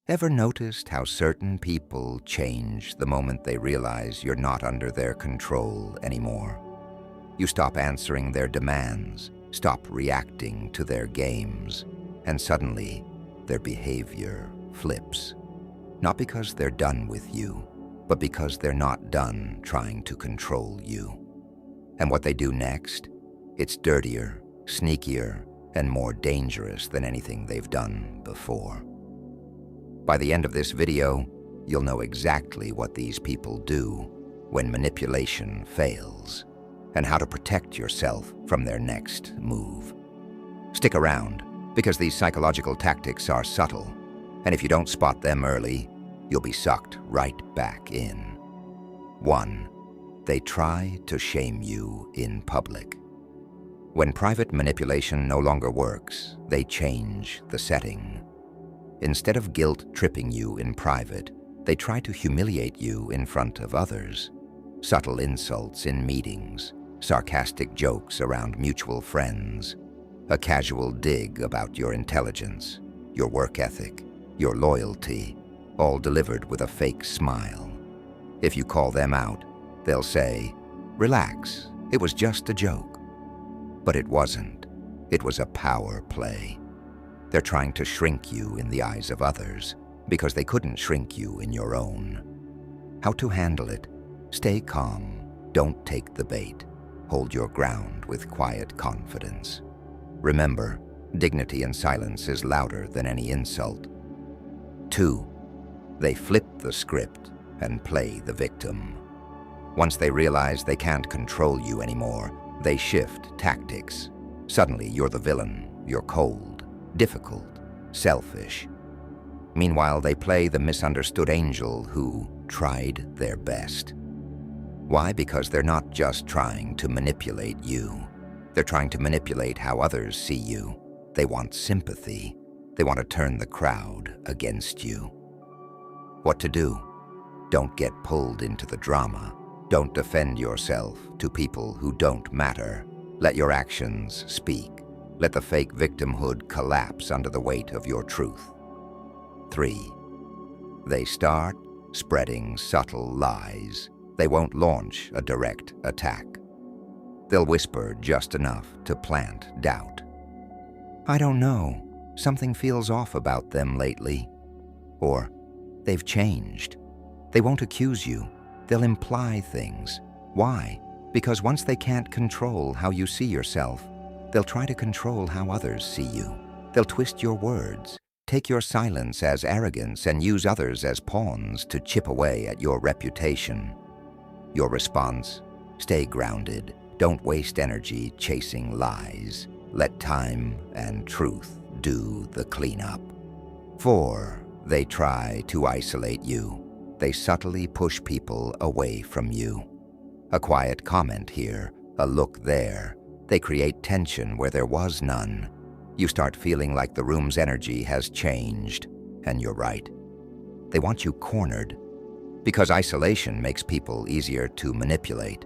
Ever noticed how certain people change the moment they realize you're not under their control anymore? You stop answering their demands, stop reacting to their games, and suddenly their behavior flips. Not because they're done with you, but because they're not done trying to control you. And what they do next? It's dirtier, sneakier, and more dangerous than anything they've done before. By the end of this video, you'll know exactly what these people do when manipulation fails, and how to protect yourself from their next move. Stick around, because these psychological tactics are subtle, and if you don't spot them early, you'll be sucked right back in. 1. They try to shame you in public. When private manipulation no longer works, they change the setting. Instead of guilt-tripping you in private, they try to humiliate you in front of others. Subtle insults in meetings, sarcastic jokes around mutual friends, a casual dig about your intelligence, your work ethic, your loyalty, all delivered with a fake smile. If you call them out, they'll say, "Relax, it was just a joke." But it wasn't. It was a power play. They're trying to shrink you in the eyes of others because they couldn't shrink you in your own. How to handle it? Stay calm. Don't take the bait. Hold your ground with quiet confidence. Remember, dignity in silence is louder than any insult. 2. They flip the script and play the victim. Once they realize they can't control you anymore, they shift tactics. Suddenly, you're the villain. You're cold, difficult, selfish. Meanwhile, they play the misunderstood angel who tried their best. Why? Because they're not just trying to manipulate you. They're trying to manipulate how others see you. They want sympathy. They want to turn the crowd against you. What to do? Don't get pulled into the drama. Don't defend yourself to people who don't matter. Let your actions speak. Let the fake victimhood collapse under the weight of your truth. 3. They start spreading subtle lies. They won't launch a direct attack. They'll whisper just enough to plant doubt. "I don't know. Something feels off about them lately." Or, "They've changed." They won't accuse you. They'll imply things. Why? Because once they can't control how you see yourself, they'll try to control how others see you. They'll twist your words, take your silence as arrogance, and use others as pawns to chip away at your reputation. Your response? Stay grounded. Don't waste energy chasing lies. Let time and truth do the cleanup. 4. They try to isolate you. They subtly push people away from you. A quiet comment here, a look there. They create tension where there was none. You start feeling like the room's energy has changed, and you're right. They want you cornered, because isolation makes people easier to manipulate.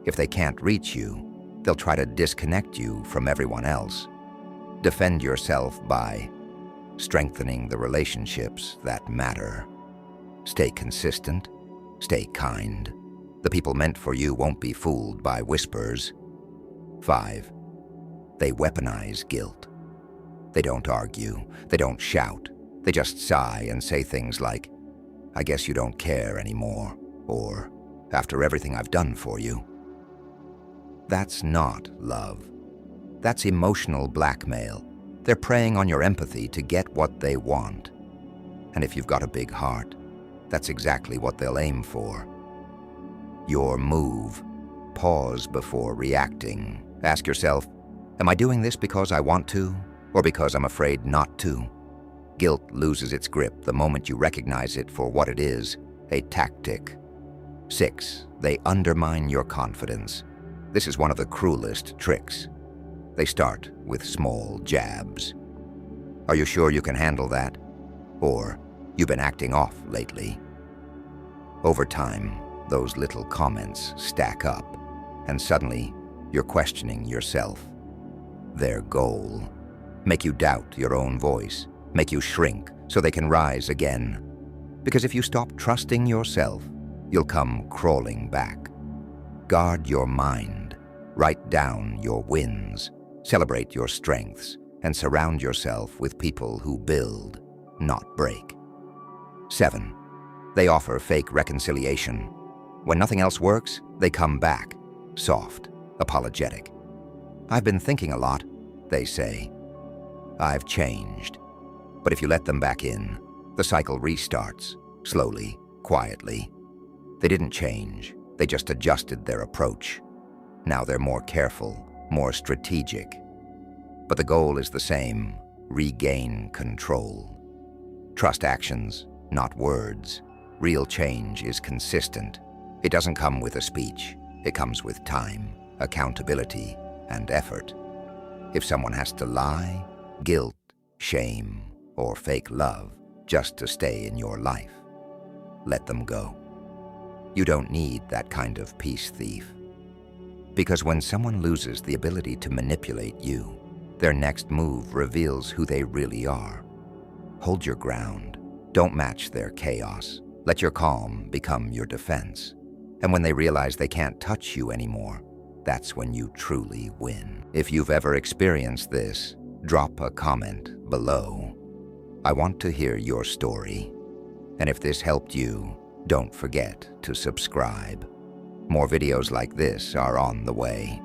If they can't reach you, they'll try to disconnect you from everyone else. Defend yourself by strengthening the relationships that matter. Stay consistent. Stay kind. The people meant for you won't be fooled by whispers. 5. They weaponize guilt. They don't argue. They don't shout. They just sigh and say things like, "I guess you don't care anymore," or, "After everything I've done for you." That's not love. That's emotional blackmail. They're preying on your empathy to get what they want. And if you've got a big heart, that's exactly what they'll aim for. Your move. Pause before reacting. Ask yourself, am I doing this because I want to, or because I'm afraid not to? Guilt loses its grip the moment you recognize it for what it is, a tactic. 6. They undermine your confidence. This is one of the cruelest tricks. They start with small jabs. "Are you sure you can handle that?" Or, "You've been acting off lately." Over time, those little comments stack up, and suddenly you're questioning yourself. Their goal: make you doubt your own voice, make you shrink, so they can rise again. Because if you stop trusting yourself, you'll come crawling back. Guard your mind. Write down your wins. Celebrate your strengths, and surround yourself with people who build, not break. 7. They offer fake reconciliation. When nothing else works, they come back, soft, apologetic. "I've been thinking a lot," they say. "I've changed." But if you let them back in, the cycle restarts, slowly, quietly. They didn't change, they just adjusted their approach. Now they're more careful, more strategic. But the goal is the same: regain control. Trust actions, not words. Real change is consistent. It doesn't come with a speech. It comes with time, accountability, and effort. If someone has to lie, guilt, shame, or fake love just to stay in your life, let them go. You don't need that kind of peace thief. Because when someone loses the ability to manipulate you, their next move reveals who they really are. Hold your ground. Don't match their chaos. Let your calm become your defense. And when they realize they can't touch you anymore, that's when you truly win. If you've ever experienced this, drop a comment below. I want to hear your story. And if this helped you, don't forget to subscribe. More videos like this are on the way.